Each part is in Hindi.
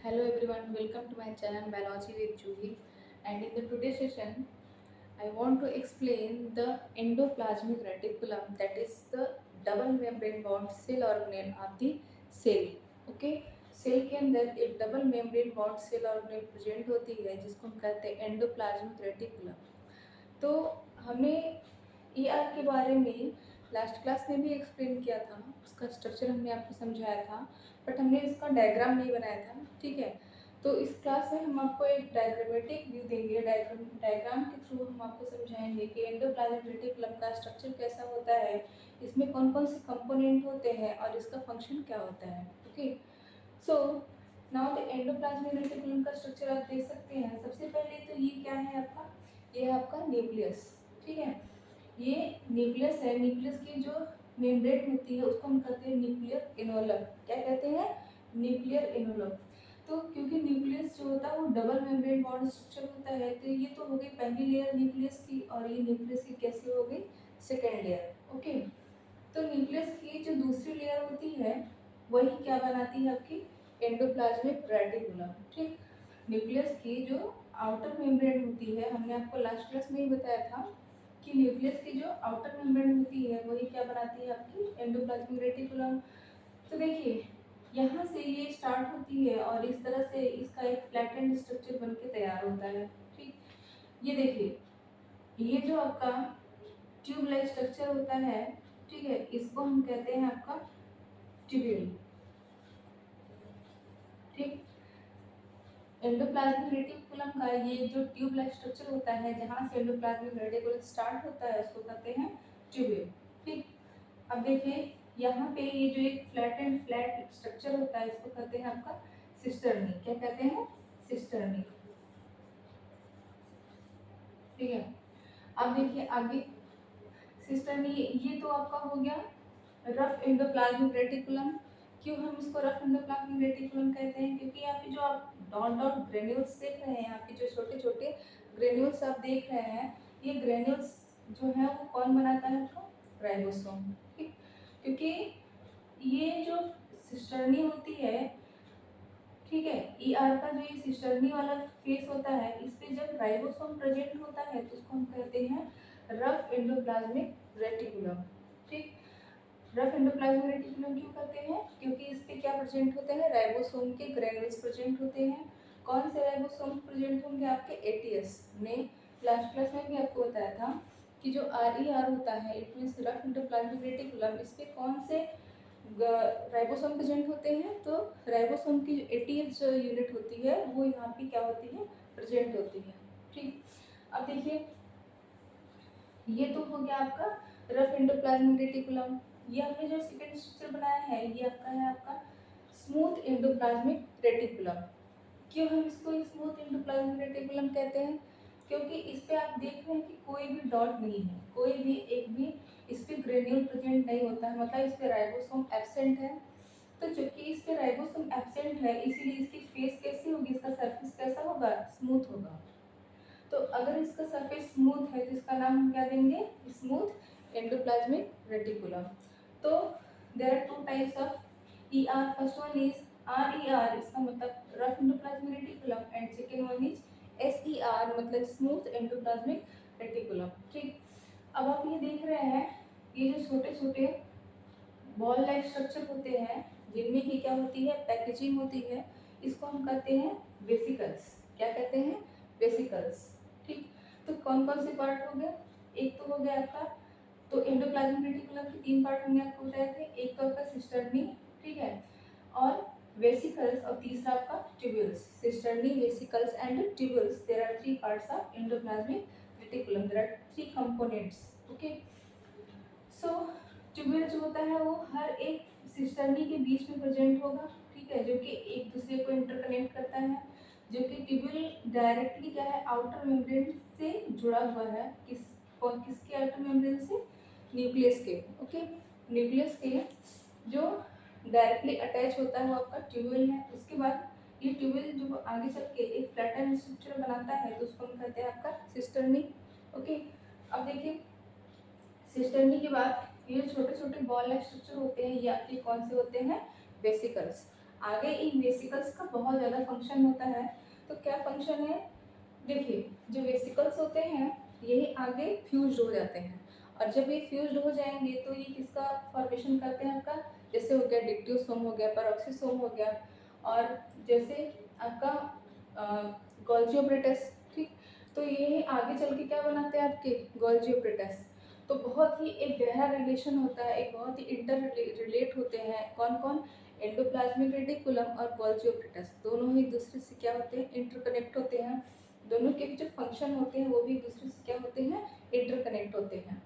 Hello everyone, welcome to my channel Biology with Juhi. And in the today's session, I want to explain the endoplasmic reticulum, that is the double membrane bound cell organelle of the cell. Okay, cell के अंदर एक double membrane bound cell organelle present होती है जिसको हम कहते हैं एंडोप्लाज्मिक रेटिकुलम। तो हमने ईआर के बारे में लास्ट क्लास में भी एक्सप्लेन किया था, उसका स्ट्रक्चर हमने आपको समझाया था, बट हमने इसका डायग्राम नहीं बनाया था। ठीक है, तो इस क्लास में हम आपको एक डायग्रामेटिक व्यू देंगे। डायग्राम के थ्रू हम आपको समझाएंगे कि एंडोप्लाज्मिक रेटिकुलम का स्ट्रक्चर कैसा होता है, इसमें कौन कौन से कंपोनेंट होते हैं और इसका फंक्शन क्या होता है। Okay, so now the endoplasmic reticulum का स्ट्रक्चर आप देख सकते हैं। सबसे पहले तो ये क्या है आपका, ये है आपका न्यूक्लियस। ठीक है, ये न्यूक्लियस है। न्यूक्लियस की जो मेम्ब्रेन होती है उसको हम कहते हैं न्यूक्लियर इनोलम। क्या कहते हैं? न्यूक्लियर इनोलम। तो क्योंकि न्यूक्लियस जो होता है वो डबल मेम्ब्रेन बॉन्ड स्ट्रक्चर होता है, तो ये तो हो गई पहली लेयर न्यूक्लियस की, और ये न्यूक्लियस की कैसी हो गई? Second layer. ओके, तो न्यूक्लियस की जो दूसरी लेयर होती है वही क्या बनाती है? आपकी एंडोप्लाज्मिक रेटिकुलम। ठीक, न्यूक्लियस की जो आउटर मेम्ब्रेन होती है, हमने आपको लास्ट क्लास में ही बताया था कि न्यूक्लियस की जो आउटर मेम्ब्रेन होती है वही क्या बनाती है? आपकी एंडोप्लाज्मिक रेटिकुलम। तो देखिए, यहाँ से ये स्टार्ट होती है और इस तरह से इसका एक फ्लैटेंड स्ट्रक्चर बन के तैयार होता है। ठीक, ये देखिए, ये जो आपका ट्यूब लाइक स्ट्रक्चर होता है, ठीक है, इसको हम कहते हैं आपका ट्यूब्यूल। ठीक, एंडोप्लाज्मिक रेटिकुलम का ये जो ट्यूब लाइक स्ट्रक्चर होता है, जहाँ से एंडोप्लाज्मिक रेटिकुलम स्टार्ट होता है, उसको कहते हैं ट्यूब्यूल। ठीक, अब देखिए यहाँ पे ये जो एक फ्लैट एंड फ्लैट स्ट्रक्चर होता है इसको कहते हैं आपका सिस्टर्नी। क्या कहते हैं? सिस्टर्नी। ठीक है, अब देखिए आगे सिस्टर्नी, ये तो आपका हो गया रफ एंडोप्लाज्मिक रेटिकुलम। क्यों हम इसको रफ एंडोप्लाज्मिक रेटिकुलम कहते हैं? क्योंकि यहाँ पे जो आप डॉट डॉट ग्रेन्यूल्स देख रहे हैं, यहाँ पे जो छोटे छोटे ग्रेन्यूल्स आप देख रहे हैं, ये ग्रेन्यूल्स जो है वो कौन बनाता है? आपका राइबोसोम। ठीक, क्योंकि ये जो सिस्टर्नी होती है, ठीक है, ईआर का जो ये सिस्टर्नी वाला फेस होता है, इस पे जब राइबोसोम प्रेजेंट होता है तो उसको हम कहते हैं रफ एंडोप्लाज्मिक रेटिकुलम। ठीक, रफ एंडोप्लाज्मिक रेटिकुलम क्यों कहते हैं? क्योंकि इस पे क्या प्रेजेंट होते हैं? राइबोसोम के ग्रेन्यूल्स प्रेजेंट होते हैं। कौन से राइबोसोम प्रेजेंट होंगे? आपके एटीएस। ने लास्ट क्लास में भी आपको बताया था कि जो आर होता है, it means rough endoplasmic reticulum, इस पे कौन से राइबोसोम प्रेजेंट होते हैं? तो राइबोसोम की जो एटीएस जो यूनिट होती है वो यहाँ पे क्या होती है? प्रेजेंट होती है। ठीक, अब देखिए, ये तो हो गया आपका रफ एंडोप्लाज्मिक रेटिकुलम। ये हमने जो सेकेंड स्ट्रक्चर बनाया है ये आपका है आपका स्मूथ एंडोप्लाज्मिक रेटिकुलम। क्यों हम इसको स्मूथ एंडोप्लाज्मिक रेटिकुलम कहते हैं? क्योंकि इस पे आप देख रहे हैं कि कोई भी डॉट नहीं है, कोई भी एक भी इस पे ग्रेन्यूल प्रेजेंट नहीं होता है, मतलब इस पे राइबोसोम एब्सेंट है। तो चूंकि इस पे राइबोसोम एब्सेंट है, इसीलिए इसकी फेस कैसी होगी? इसका सरफेस कैसा होगा? स्मूथ होगा। तो अगर इसका सरफेस स्मूथ है तो इसका नाम हम क्या देंगे? Smooth endoplasmic reticulum. तो there are two types of ER. First one is RER, इसका मतलब rough endoplasmic reticulum, and second one is SER, मतलब स्मूथ एंडोप्लाज्मिक रेटिकुलम। ठीक, अब आप ये देख रहे हैं, ये जो छोटे छोटे बॉल लाइक स्ट्रक्चर होते हैं जिनमें की क्या होती है? पैकेजिंग होती है, इसको हम कहते हैं वेसिकल्स। क्या कहते हैं? वेसिकल्स। ठीक, तो कौन कौन से पार्ट हो गए? एक तो हो गया आपका, तो एंडोप्लाज्मिक रेटिकुलम के तीन पार्ट हमने आपको बताए थे। एक तो आपका सिस्टर्नी, ठीक है, और वेसिकल्स, और तीसरा आपका tubules. Cisternae, vesicles and tubules, there are three parts of endoplasmic reticulum, there are three components. Okay, so tubule जो होता है वो हर एक सिस्टर्नी के बीच में प्रेजेंट होगा। ठीक है, जो कि एक दूसरे को इंटरकनेक्ट करता है, जो कि ट्यूब्यूल डायरेक्टली क्या है? आउटर मेम्ब्रेन से जुड़ा हुआ है। किसके आउटर मेम्ब्रेन से? न्यूक्लियस के। ओके, न्यूक्लियस के जो डायरेक्टली अटैच होता है वो आपका ट्यूब्यूल है। उसके बाद ये ट्यूब्यूल जो आगे चल के एक फ्लैटन स्ट्रक्चर बनाता है तो उसको हम कहते हैं आपका सिस्टर्नी। ओके, अब देखिए, सिस्टर्नी के बाद ये छोटे छोटे बॉल लाइक स्ट्रक्चर होते हैं, ये आपके कौन से होते हैं? वेसिकल्स। आगे इन वेसिकल्स का बहुत ज़्यादा फंक्शन होता है। तो क्या फंक्शन है, देखिए जो वेसिकल्स होते हैं यही आगे फ्यूज्ड हो जाते हैं, और जब ये फ्यूज्ड हो जाएंगे तो ये किसका फॉर्मेशन करते हैं आपका, जैसे हो गया डिक्टियोसोम हो गया, पेरोक्सिसोम हो गया, और जैसे आपका गोल्गी ऑपरेटस, ठीक। तो ये आगे चल के क्या बनाते हैं आपके गोल्गी ऑपरेटस। तो बहुत ही एक गहरा रिलेशन होता है, एक बहुत ही इंटर रिलेट होते हैं कौन कौन, एंडोप्लाज्मिक रेटिकुलम और गोल्गी ऑपरेटस, दोनों ही दूसरे से क्या होते हैं, इंटरकनेक्ट होते हैं। दोनों के जो फंक्शन होते हैं वो भी एक दूसरे से क्या होते हैं, इंटरकनेक्ट होते हैं।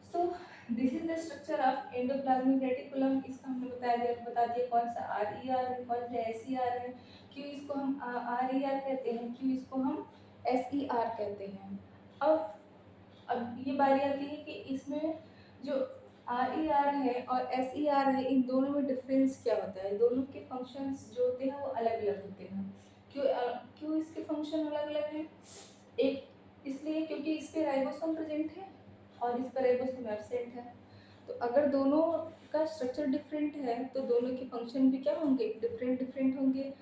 So this is the structure of endoplasmic reticulum. इसका हमने बता दिया कौन सा RER है, कौन सा SER है, क्यों इसको हम RER कहते हैं, क्यों इसको हम SER कहते हैं। अब ये बारी आती है कि इसमें जो RER है और SER है, इन दोनों में डिफरेंस क्या होता है, दोनों के फंक्शंस जो होते हैं वो अलग अलग होते हैं। क्यों इसके फंक्शन अलग अलग हैं, एक इसलिए क्योंकि इस पे राइबोसोम प्रेजेंट है और इस पर राइबोसोम एब्सेंट है। तो अगर दोनों का स्ट्रक्चर डिफरेंट है तो दोनों के फंक्शन भी क्या होंगे, डिफरेंट डिफरेंट होंगे।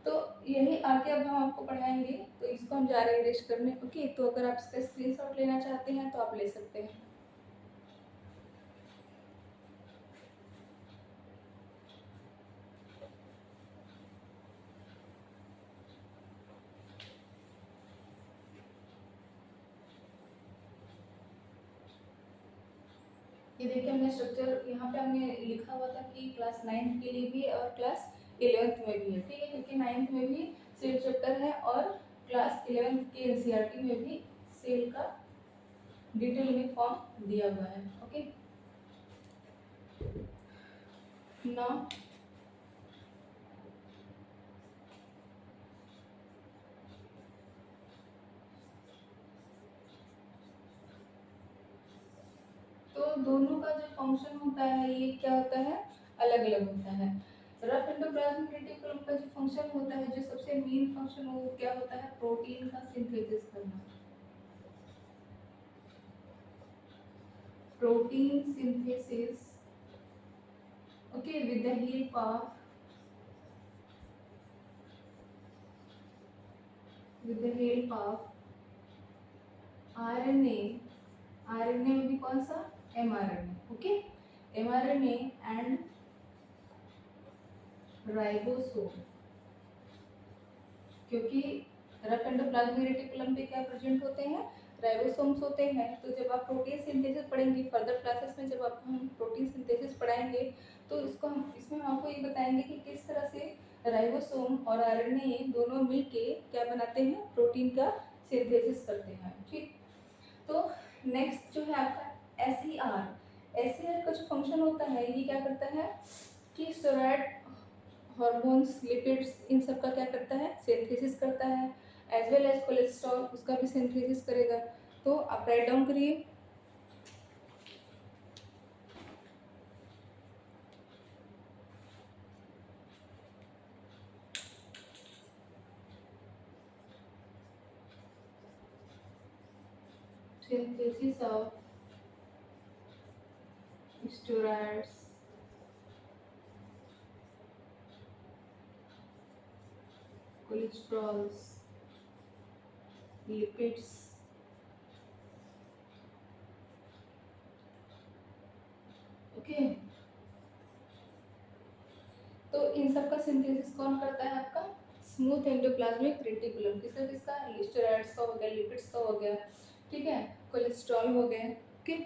तो यही आगे अब हम आपको पढ़ाएंगे, तो इसको हम जा रहे हैं इरेज करने। ओके, तो अगर आप इसका स्क्रीनशॉट लेना चाहते हैं तो आप ले सकते हैं। ये देखिए हमने स्ट्रक्चर यहाँ पे हमने लिखा हुआ था कि क्लास 9th के लिए भी और क्लास 11th में भी है, ठीक है, क्योंकि 9th में भी सेल चैप्टर है और क्लास 11th के NCERT में भी सेल का डिटेल में फॉर्म दिया हुआ है। ओके, नाउ तो दोनों का जो फंक्शन होता है ये क्या होता है, अलग अलग होता है। रफ एंडोप्लाज्मिक रेटिकुलम का जो फंक्शन होता है, जो सबसे मेन फंक्शन वो क्या होता है, प्रोटीन का सिंथेसिस करना, protein synthesis. Okay, with the help of RNA, RNA में भी कौन सा, mRNA। Okay, mRNA and ribosome, क्योंकि रफ एंडोप्लाज्मिक रेटिकुलम पे क्या प्रेजेंट होते हैं, राइबोसोम्स होते हैं। तो जब आप प्रोटीन सिंथेसिस पढ़ेंगे फर्दर क्लासेस में, जब आपको हम प्रोटीन सिंथेसिस पढ़ाएंगे तो इसमें हम आपको ये बताएंगे कि किस तरह से राइबोसोम और RNA दोनों मिलके क्या बनाते हैं, प्रोटीन का सिंथेसिस करते हैं, ठीक। तो नेक्स्ट जो है आपका SER का जो फंक्शन होता है ये क्या करता है कि स्टेरॉइड हार्मोन्स, लिपिड्स, इन सब का क्या करता है, सिंथेसिस करता है, एज वेल एज कोलेस्ट्रॉल, उसका भी सिंथेसिस करेगा। तो आप राइट डाउन करिए। Synthesis of steroids, cholesterols, lipids, okay. तो इन सब का सिंथेसिस कौन करता है आपका, स्मूथ एंडोप्लाज्मिक रेटिकुलम, किसका किसका, स्टेरॉइड्स का हो गया, लिपिड्स का हो गया, ठीक है, कोलेस्ट्रॉल हो गए, ओके।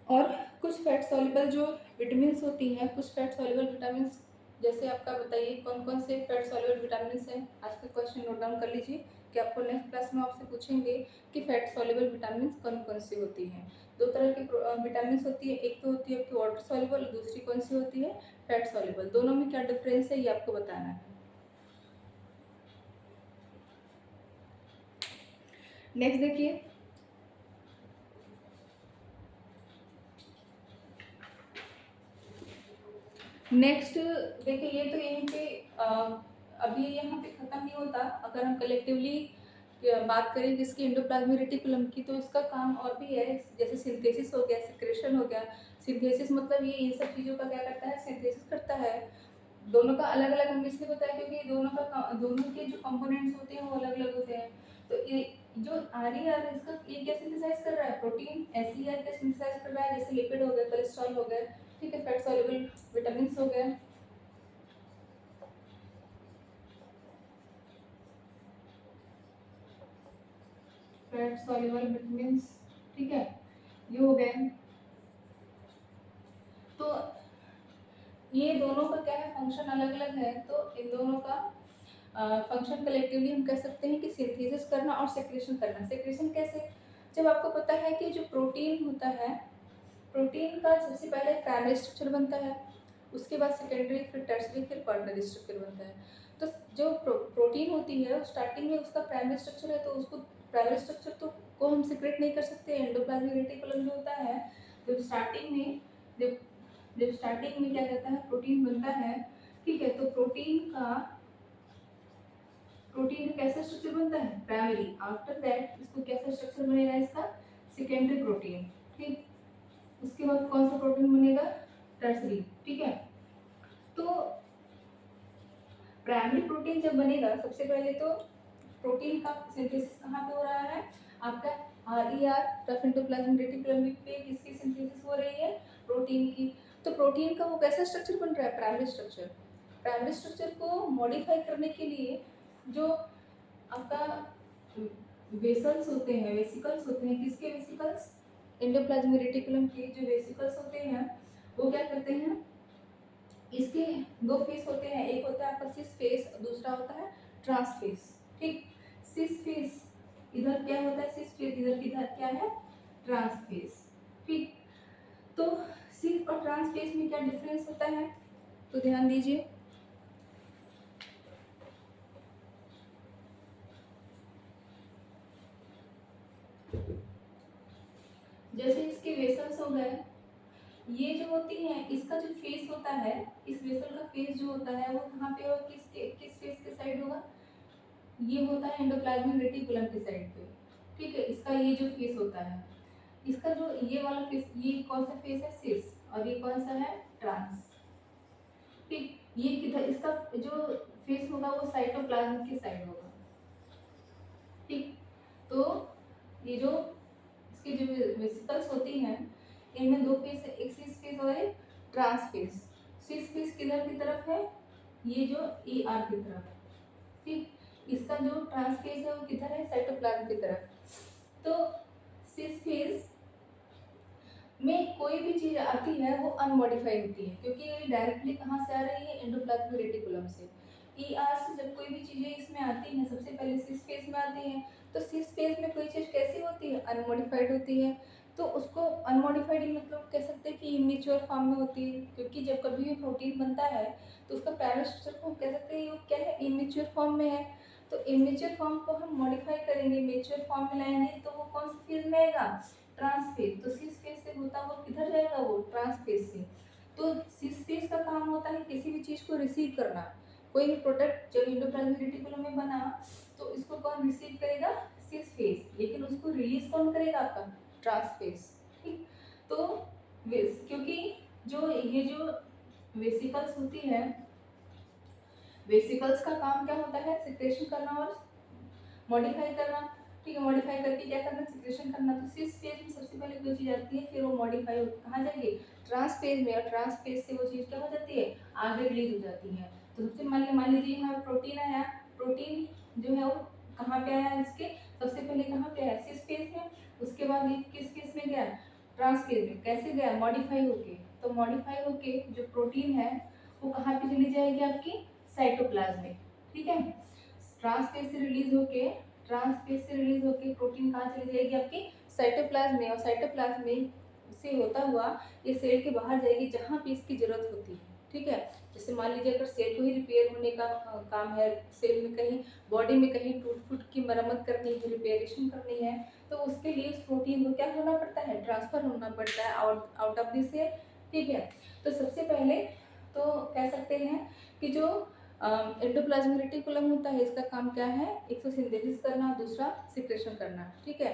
और कुछ फैट सॉल्युबल जो विटामिन्स होती हैं, कुछ फैट सॉल्युबल विटामिन्स, जैसे आपका बताइए कौन कौन से फैट सॉल्युबल विटामिन्स हैं। आज का क्वेश्चन नोट डाउन कर लीजिए कि आपको नेक्स्ट क्लास में आपसे पूछेंगे कि फैट सॉल्युबल विटामिन्स कौन कौन सी होती हैं। दो तरह की विटामिन्स होती है, एक तो होती है आपकी वाटर सॉल्युबल, दूसरी कौन सी होती है, फैट सॉल्युबल। दोनों में क्या डिफरेंस है ये आपको बताना है। नेक्स्ट देखिए, नेक्स्ट देखिए, ये तो यहीं पे अभी यहाँ पे खत्म नहीं होता। अगर हम कलेक्टिवली बात करें जिसकी एंडोप्लाज्मिक रेटिकुलम की, तो इसका काम और भी है, जैसे सिंथेसिस हो गया, सिक्रेशन हो गया। सिंथेसिस मतलब ये इन सब चीज़ों का क्या करता है, सिंथेसिस करता है। दोनों का अलग अलग हम इसलिए बताया क्योंकि दोनों के जो कंपोनेंट्स होते हैं वो अलग अलग होते हैं। तो ये जो आर ई आर इसका ये क्या सिंथेसाइज कर रहा है, प्रोटीन। एस ई आर क्या सिंथेसाइज कर रहा है, जैसे लिपिड हो गए, कोलेस्ट्रॉल हो गए, ठीक है, फैट सॉल्युबल विटामिन हो गए। फैट सॉल्युबल विटामिन, ठीक है, ये हो गए। तो ये दोनों का क्या है, फंक्शन अलग अलग है। तो इन दोनों का फंक्शन कलेक्टिवली हम कह सकते हैं कि सिंथेसिस करना और सेक्रेशन करना। सेक्रेशन कैसे, जब आपको पता है कि जो प्रोटीन होता है, प्रोटीन का सबसे पहले प्राइमरी स्ट्रक्चर बनता है, उसके बाद सेकेंडरी, फिर टर्सरी, फिर क्वार्टररी स्ट्रक्चर बनता है। तो जो प्रोटीन होती है स्टार्टिंग में उसका प्राइमरी स्ट्रक्चर है, तो उसको प्राइमरी स्ट्रक्चर तो को हम सीक्रेट नहीं कर सकते। एंडोप्लाज्मिक रेटिकुलम जो होता है, जब स्टार्टिंग में जब जब स्टार्टिंग में क्या कहता है, प्रोटीन बनता है, ठीक है, तो प्रोटीन का कैसा स्ट्रक्चर बनता है, प्राइमरी। आफ्टर दैट इसको कैसा स्ट्रक्चर बनेगा, इसका सेकेंडरी प्रोटीन, ठीक। उसके बाद कौन सा प्रोटीन बनेगा, टर्सरी, ठीक है। तो प्राइमरी प्रोटीन जब बनेगा, सबसे पहले तो प्रोटीन का सिंथेसिस कहाँ पे हो रहा है, आपका आरईआर, रफ एंडोप्लाज्मिक रेटिकुलम पे किसकी सिंथेसिस हो रही है, प्रोटीन की। तो प्रोटीन का वो कैसा स्ट्रक्चर बन रहा है, प्राइमरी स्ट्रक्चर। प्राइमरी स्ट्रक्चर को मॉडिफाई करने के लिए जो आपका वेसल्स होते हैं, वेसिकल्स होते हैं, किसके वेसिकल्स, एंडोप्लाज्मिक रेटिकुलम के जो वेसिकल्स होते हैं, वो क्या करते हैं, इसके दो फेस होते हैं, एक होता है आपका सिस फेस, दूसरा होता है ट्रांस फेस, ठीक। सिस फेस इधर क्या होता है, सिस फेस इधर क्या है, ट्रांस फेस, ठीक। तो सिस और ट्रांस फेस में क्या डिफरेंस होता है, तो ध्यान दीजिए। जैसे इसके वेसल्स हो गए, ये जो होती है, इसका जो फेस होता है, इस वेसल का फेस जो होता है वो कहाँ पे होगा, किस फेस के साइड होगा, ये होता है एंडोप्लाज्मिक रेटिकुलम की साइड पे, ठीक है। इसका ये जो फेस होता है, इसका जो ये वाला फेस, ये कौन सा फेस है, सिस, और ये कौन सा है, ट्रांस, ठीक। ये किधर, इसका जो फेस होगा वो साइटोप्लाज्म की साइड होगा, ठीक। तो ये जो इसकी जो वेसिकल्स होती हैं, इनमें दो फेस है, एक सिस फेस और एक ट्रांस फेस। सिस फेस किधर की तरफ है, ये जो ई आर की तरफ, ठीक। इसका जो ट्रांस फेस है वो किधर है, साइटोप्लाज्म की तरफ। तो सिस फेस में कोई भी चीज आती है वो अनमॉडिफाइड होती है, क्योंकि ये डायरेक्टली कहाँ से आ रही है, एंडोप्लाज्मिक रेटिकुलम से। ई आर से जब कोई भी चीजें इसमें आती हैं, सबसे पहले सिस फेस में आती हैं। तो सिस फेस में कोई चीज कैसी होती है, अनमॉडिफाइड होती है। तो उसको अनमॉडिफाइड मतलब कह सकते हैं कि इमेच्योर फॉर्म में होती है, क्योंकि जब कभी भी प्रोटीन बनता है तो उसका पैरा स्ट्रक्चर को कह सकते हैं क्या है, इमेच्योर फॉर्म में है। तो इमेच्योर फॉर्म को हम मॉडिफाई करेंगे, मेच्योर फॉर्म में लाएंगे, तो वो कौन सी फेज में आएगा, ट्रांस फेज। तो सिस फेज से होता हुआ किधर जाएगा, वो ट्रांस फेज से। तो सिस फेज का काम होता है किसी भी चीज को रिसीव करना। कोई भी प्रोडक्ट जब एंडोप्लाज्मिक रेटिकुलम में बना, तो इसको कौन रिसीव करेगा, सिस फेज, लेकिन उसको रिलीज कौन करेगा, आपका ट्रांस फेज, ठीक। तो क्योंकि जो ये जो वेसिकल्स होती है, वेसिकल्स का काम क्या होता है, सिक्रेशन करना और मॉडिफाई करना, ठीक है। मॉडिफाई करके क्या करना, सिक्रेशन करना। तो सिस फेज में सबसे पहले कोई चीज आती है, फिर वो मॉडिफाई होकर कहाँ जाएगी, ट्रांस फेज में, और ट्रांस फेज से वो चीज क्या हो जाती है, आगे रिलीज हो जाती है। तो सबसे मान लीजिए यहाँ प्रोटीन आया, प्रोटीन जो है वो कहाँ पे आया, इसके सबसे पहले कहाँ पे आया, सिस फेज में। उसके बाद ये किस फेज में गया, ट्रांस फेज में। कैसे गया, मॉडिफाई होके। तो मॉडिफाई होके जो प्रोटीन है वो कहाँ पे चली जाएगी, आपकी साइटोप्लाज्म में, ठीक है। ट्रांस फेज से रिलीज होके, प्रोटीन कहाँ चली जाएगी, आपकी साइटोप्लाज्म में। और साइटोप्लाज्म में से होता हुआ ये सेल के बाहर जाएगी, जहाँ पे इसकी जरूरत होती है, ठीक है। जैसे मान लीजिए अगर सेल को ही रिपेयर होने का काम है, सेल में कहीं, बॉडी में कहीं टूट फूट की मरम्मत करनी है, रिपेयरेशन करनी है, तो उसके लिए उस प्रोटीन को क्या होना पड़ता है, ट्रांसफर होना पड़ता है आउट ऑफ द सेल, ठीक है। तो सबसे पहले तो कह सकते हैं कि जो एंडोप्लाज्मिक रेटिकुलम होता है, इसका काम क्या है, एक तो सिंथेसिस करना, दूसरा सिक्रेशन करना, ठीक है।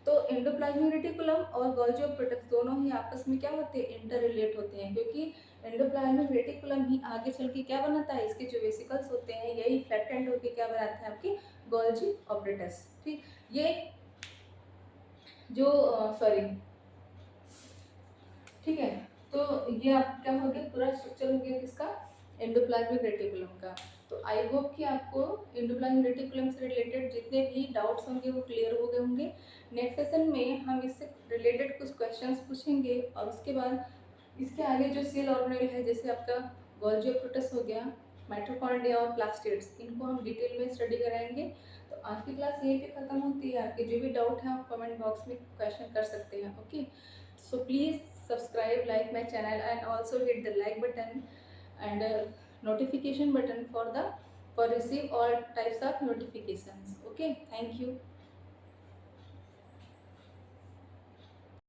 तो एंडोप्लाज्मिक रेटिकुलम और गोल्गी ऑफ पेटल्स दोनों ही आपस में क्या होते हैं, इंटर रिलेट होते हैं, क्योंकि एंडोप्लाज्मिक रेटिकुलम ही आगे चल के क्या बनाता है, इसके जो वेसिकल्स होते हैं यही फ्लैटेंड होकर क्या बनाता है आपकी गोल्जी ऑपरेटस। ठीक, ये जो सॉरी, ठीक है, तो ये आप क्या हो गया, पूरा स्ट्रक्चर हो गया किसका, एंडोप्लाज्मिक रेटिकुलम का। तो आई होप कि आपको एंडोप्लाज्मिक रेटिकुलम से रिलेटेड जितने भी डाउट्स होंगे वो क्लियर हो गए होंगे। नेक्स्ट सेशन में हम इससे रिलेटेड कुछ क्वेश्चंस पूछेंगे और उसके बाद इसके आगे जो सेल ऑर्गेनेल है जैसे आपका गोल्जी ऑपरेटस हो गया, माइटोकॉन्ड्रिया और प्लास्टिड्स, इनको हम डिटेल में स्टडी कराएंगे। तो आज की क्लास यहीं पे खत्म होती है। आपके जो भी डाउट है आप कमेंट बॉक्स में क्वेश्चन कर सकते हैं। Okay, so please subscribe, like my channel and also hit the like button and notification button for receive all types of notifications. Okay, thank you.